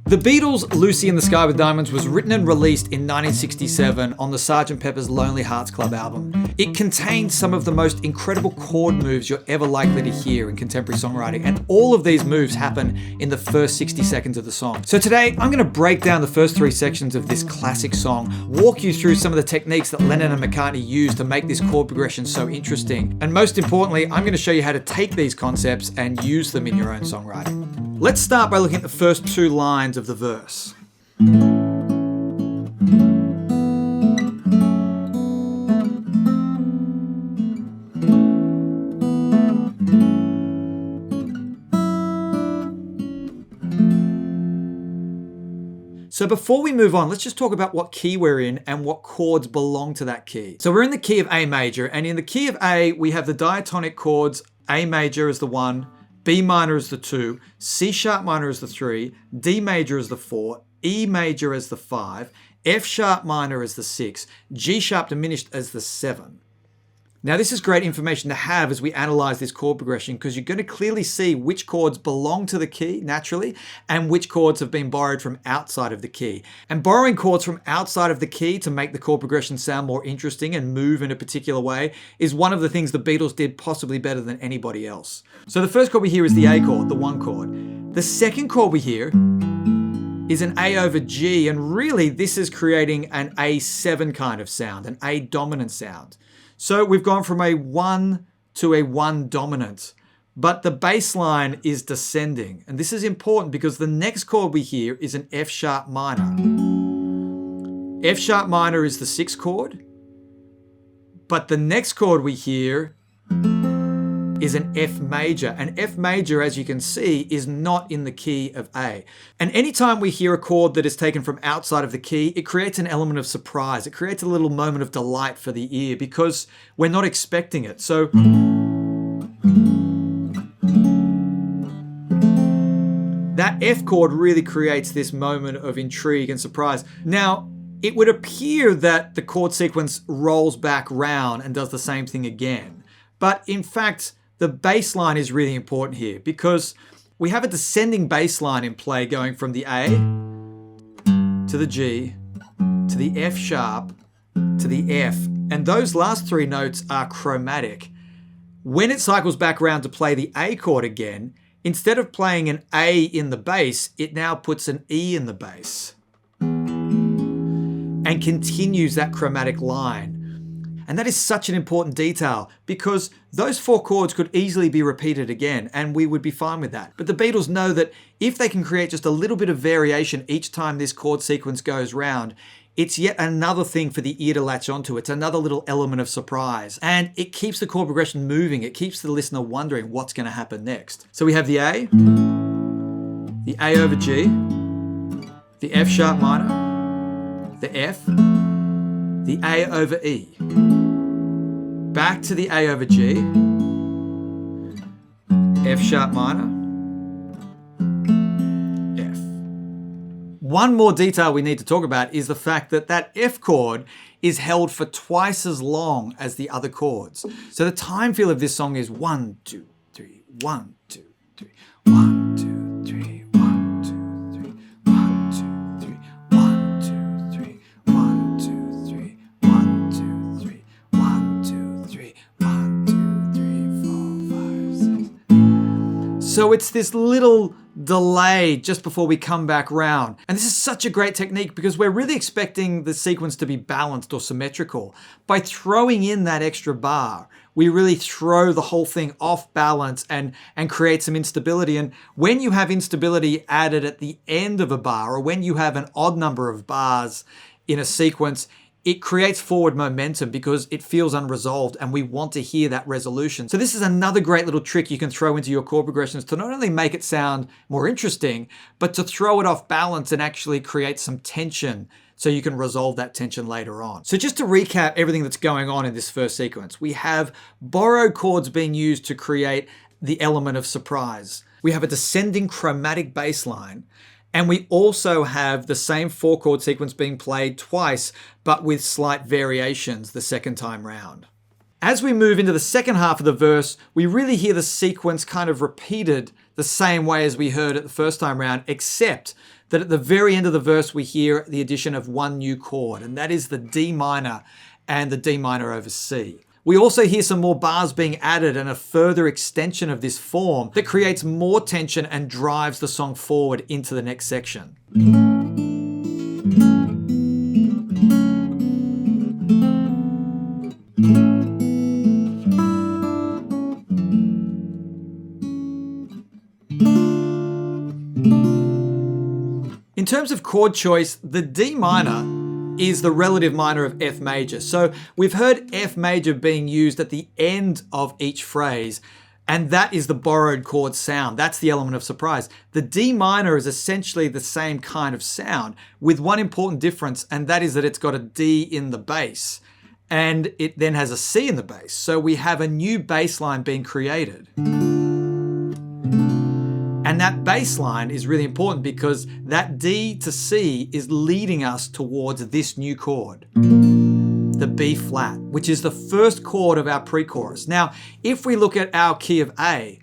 The Beatles' Lucy in the Sky with Diamonds was written and released in 1967 on the Sgt. Pepper's Lonely Hearts Club album. It contained some of the most incredible chord moves you're ever likely to hear in contemporary songwriting, and all of these moves happen in the first 60 seconds of the song. So today, I'm going to break down the first 3 sections of this classic song, walk you through some of the techniques that Lennon and McCartney used to make this chord progression so interesting, and most importantly, I'm going to show you how to take these concepts and use them in your own songwriting. Let's start by looking at the first 2 lines of the verse. So before we move on, let's just talk about what key we're in and what chords belong to that key. So we're in the key of A major, and in the key of A, we have the diatonic chords, A major as the 1, B minor as the 2, C sharp minor as the 3, D major as the 4, E major as the 5, F sharp minor as the 6, G sharp diminished as the 7. Now this is great information to have as we analyze this chord progression, because you're going to clearly see which chords belong to the key naturally and which chords have been borrowed from outside of the key. And borrowing chords from outside of the key to make the chord progression sound more interesting and move in a particular way is one of the things the Beatles did possibly better than anybody else. So the first chord we hear is the A chord, the 1 chord. The second chord we hear is an A over G, and really this is creating an A7 kind of sound, an A dominant sound. So we've gone from a 1 to a 1 dominant, but the bass line is descending. And this is important because the next chord we hear is an F sharp minor. F sharp minor is the 6th chord, but the next chord we hear is an F major. And F major, as you can see, is not in the key of A. And anytime we hear a chord that is taken from outside of the key, it creates an element of surprise. It creates a little moment of delight for the ear because we're not expecting it. So that F chord really creates this moment of intrigue and surprise. Now, it would appear that the chord sequence rolls back round and does the same thing again. But in fact, the bass line is really important here because we have a descending bass line in play going from the A to the G to the F sharp to the F. And those last 3 notes are chromatic. When it cycles back around to play the A chord again, instead of playing an A in the bass, it now puts an E in the bass and continues that chromatic line. And that is such an important detail because those 4 chords could easily be repeated again and we would be fine with that. But the Beatles know that if they can create just a little bit of variation each time this chord sequence goes round, it's yet another thing for the ear to latch onto. It's another little element of surprise. And it keeps the chord progression moving. It keeps the listener wondering what's going to happen next. So we have the A over G, the F sharp minor, the F, the A over E. Back to the A over G, F sharp minor, F. One more detail we need to talk about is the fact that that F chord is held for twice as long as the other chords. So the time feel of this song is 1, 2, 3, 1, 2, 3, 1, 2, 3, 1, 2, 3, 1, 2, 3, 1, 2, 3, 1, 2, 3, 1, 2, 3, 1, 2, 3, 1, 2, 3, 4, 5, 6. So it's this little delay just before we come back round. And this is such a great technique because we're really expecting the sequence to be balanced or symmetrical. By throwing in that extra bar, we really throw the whole thing off balance and create some instability. And when you have instability added at the end of a bar, or when you have an odd number of bars in a sequence, it creates forward momentum because it feels unresolved and we want to hear that resolution. So this is another great little trick you can throw into your chord progressions to not only make it sound more interesting, but to throw it off balance and actually create some tension so you can resolve that tension later on. So just to recap everything that's going on in this first sequence, we have borrowed chords being used to create the element of surprise. We have a descending chromatic bass line. And we also have the same 4 chord sequence being played twice, but with slight variations the second time round. As we move into the second half of the verse, we really hear the sequence kind of repeated the same way as we heard it the first time round, except that at the very end of the verse we hear the addition of one new chord, and that is the D minor and the D minor over C. We also hear some more bars being added and a further extension of this form that creates more tension and drives the song forward into the next section. In terms of chord choice, the D minor is the relative minor of F major. So we've heard F major being used at the end of each phrase, and that is the borrowed chord sound. That's the element of surprise. The D minor is essentially the same kind of sound with one important difference, and that is that it's got a D in the bass, and it then has a C in the bass. So we have a new bass line being created. And that bass line is really important because that D to C is leading us towards this new chord, the B flat, which is the first chord of our pre-chorus. Now, if we look at our key of A,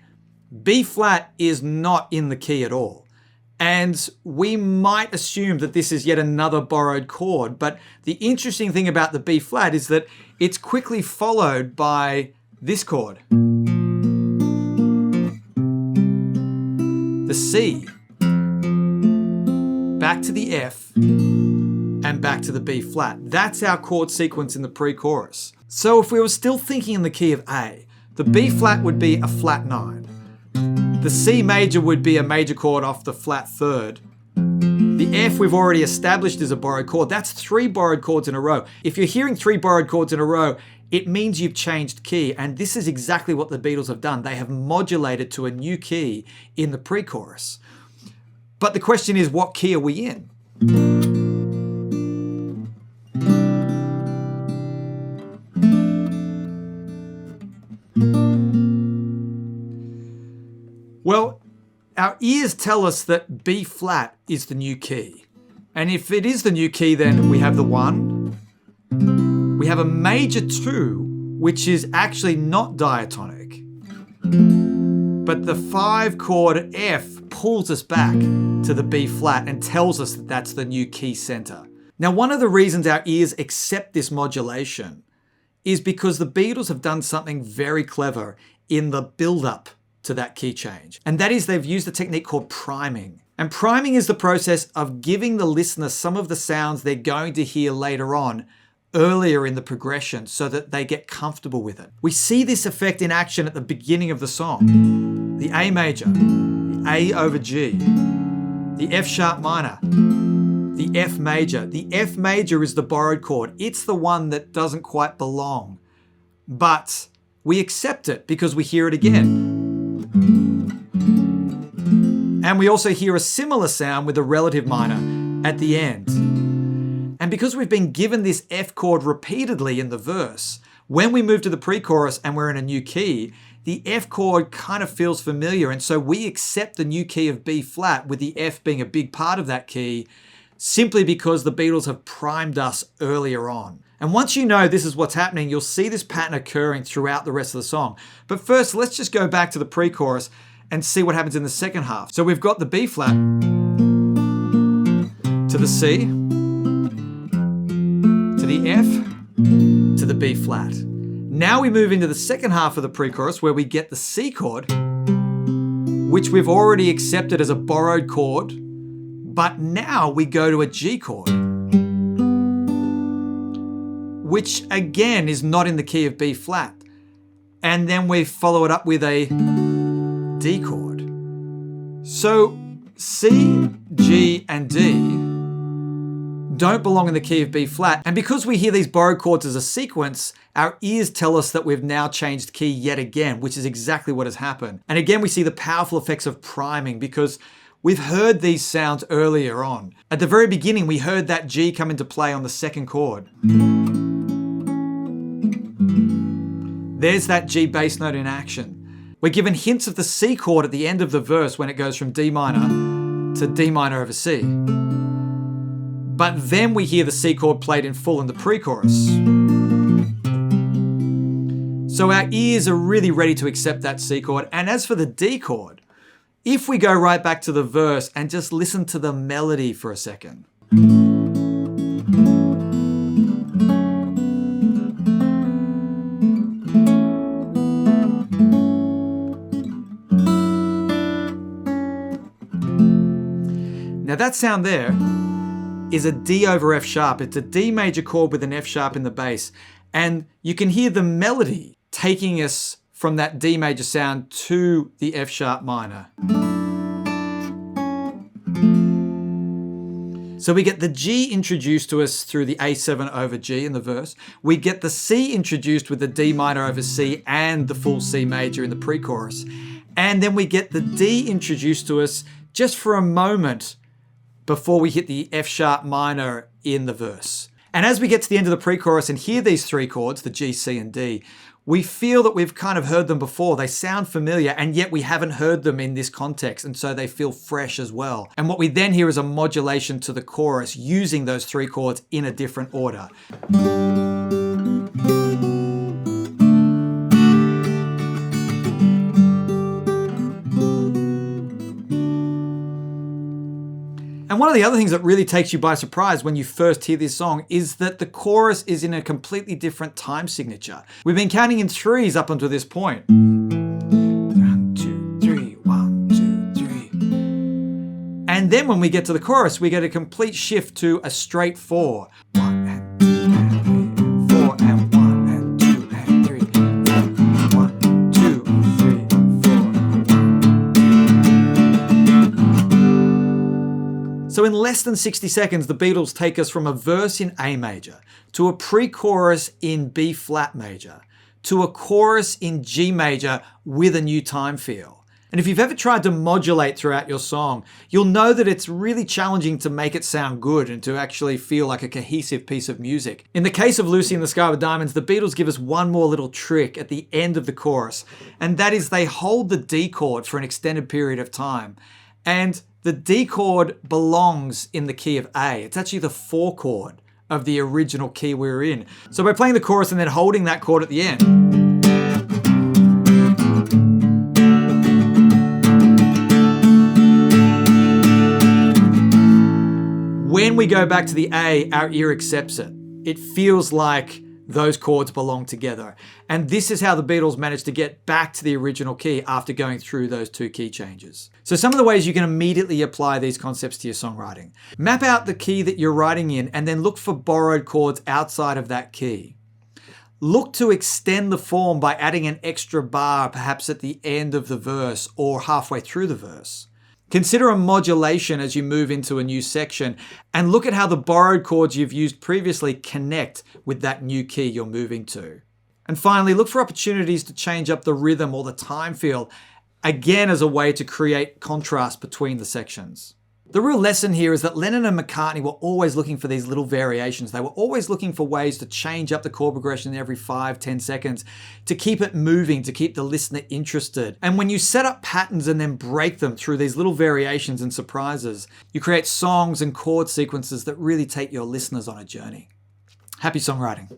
B flat is not in the key at all. And we might assume that this is yet another borrowed chord, but the interesting thing about the B flat is that it's quickly followed by this chord, the C, back to the F, and back to the B flat. That's our chord sequence in the pre-chorus. So if we were still thinking in the key of A, the B flat would be a flat 9. The C major would be a major chord off the flat 3rd. The F we've already established is a borrowed chord. That's 3 borrowed chords in a row. If you're hearing 3 borrowed chords in a row, it means you've changed key, and this is exactly what the Beatles have done. They have modulated to a new key in the pre-chorus. But the question is, what key are we in? Well, our ears tell us that B flat is the new key. And if it is the new key, then we have the 1. We have a major 2, which is actually not diatonic. But the 5 chord F pulls us back to the B flat and tells us that that's the new key center. Now, one of the reasons our ears accept this modulation is because the Beatles have done something very clever in the build-up to that key change. And that is they've used a technique called priming. And priming is the process of giving the listener some of the sounds they're going to hear later on earlier in the progression so that they get comfortable with it. We see this effect in action at the beginning of the song. The A major, the A over G, the F sharp minor, the F major. The F major is the borrowed chord. It's the one that doesn't quite belong, but we accept it because we hear it again. And we also hear a similar sound with the relative minor at the end. And because we've been given this F chord repeatedly in the verse, when we move to the pre-chorus and we're in a new key, the F chord kind of feels familiar. And so we accept the new key of B flat with the F being a big part of that key, simply because the Beatles have primed us earlier on. And once you know this is what's happening, you'll see this pattern occurring throughout the rest of the song. But first, let's just go back to the pre-chorus and see what happens in the second half. So we've got the B flat to the C, to the F, to the B flat. Now we move into the second half of the pre-chorus where we get the C chord, which we've already accepted as a borrowed chord, but now we go to a G chord, which again is not in the key of B flat. And then we follow it up with a D chord. So C, G, and D don't belong in the key of B flat. And because we hear these borrowed chords as a sequence, our ears tell us that we've now changed key yet again, which is exactly what has happened. And again, we see the powerful effects of priming because we've heard these sounds earlier on. At the very beginning, we heard that G come into play on the second chord. There's that G bass note in action. We're given hints of the C chord at the end of the verse when it goes from D minor to D minor over C. But then we hear the C chord played in full in the pre-chorus. So our ears are really ready to accept that C chord. And as for the D chord, If we go right back to the verse and just listen to the melody for a second. Now that sound there is a D over F sharp. It's a D major chord with an F sharp in the bass. And you can hear the melody taking us from that D major sound to the F sharp minor. So we get the G introduced to us through the A7 over G in the verse. We get the C introduced with the D minor over C and the full C major in the pre-chorus. And then we get the D introduced to us just for a moment before we hit the F sharp minor in the verse. And as we get to the end of the pre-chorus and hear these three chords, the G, C, and D, we feel that we've kind of heard them before. They sound familiar, and yet we haven't heard them in this context, and so they feel fresh as well. And what we then hear is a modulation to the chorus using those three chords in a different order. And one of the other things that really takes you by surprise when you first hear this song is that the chorus is in a completely different time signature. We've been counting in threes up until this point. 1, 2, 3, 1, 2, 3. And then when we get to the chorus, we get a complete shift to a straight 4. 1 and 2 and 3, 4 and 1 and 2 and 3, 1, 2, 3, 4. So in less than 60 seconds, the Beatles take us from a verse in A major to a pre-chorus in B flat major to a chorus in G major with a new time feel. And if you've ever tried to modulate throughout your song, you'll know that it's really challenging to make it sound good and to actually feel like a cohesive piece of music. In the case of Lucy in the Sky with Diamonds, the Beatles give us one more little trick at the end of the chorus, and that is they hold the D chord for an extended period of time. And the D chord belongs in the key of A. It's actually the 4 chord of the original key we were in. So by playing the chorus and then holding that chord at the end, when we go back to the A, our ear accepts it. It feels like those chords belong together. And this is how the Beatles managed to get back to the original key after going through those 2 key changes. So some of the ways you can immediately apply these concepts to your songwriting. Map out the key that you're writing in and then look for borrowed chords outside of that key. Look to extend the form by adding an extra bar, perhaps at the end of the verse or halfway through the verse. Consider a modulation as you move into a new section and look at how the borrowed chords you've used previously connect with that new key you're moving to. And finally, look for opportunities to change up the rhythm or the time feel, again as a way to create contrast between the sections. The real lesson here is that Lennon and McCartney were always looking for these little variations. They were always looking for ways to change up the chord progression every 5-10 seconds to keep it moving, to keep the listener interested. And when you set up patterns and then break them through these little variations and surprises, you create songs and chord sequences that really take your listeners on a journey. Happy songwriting.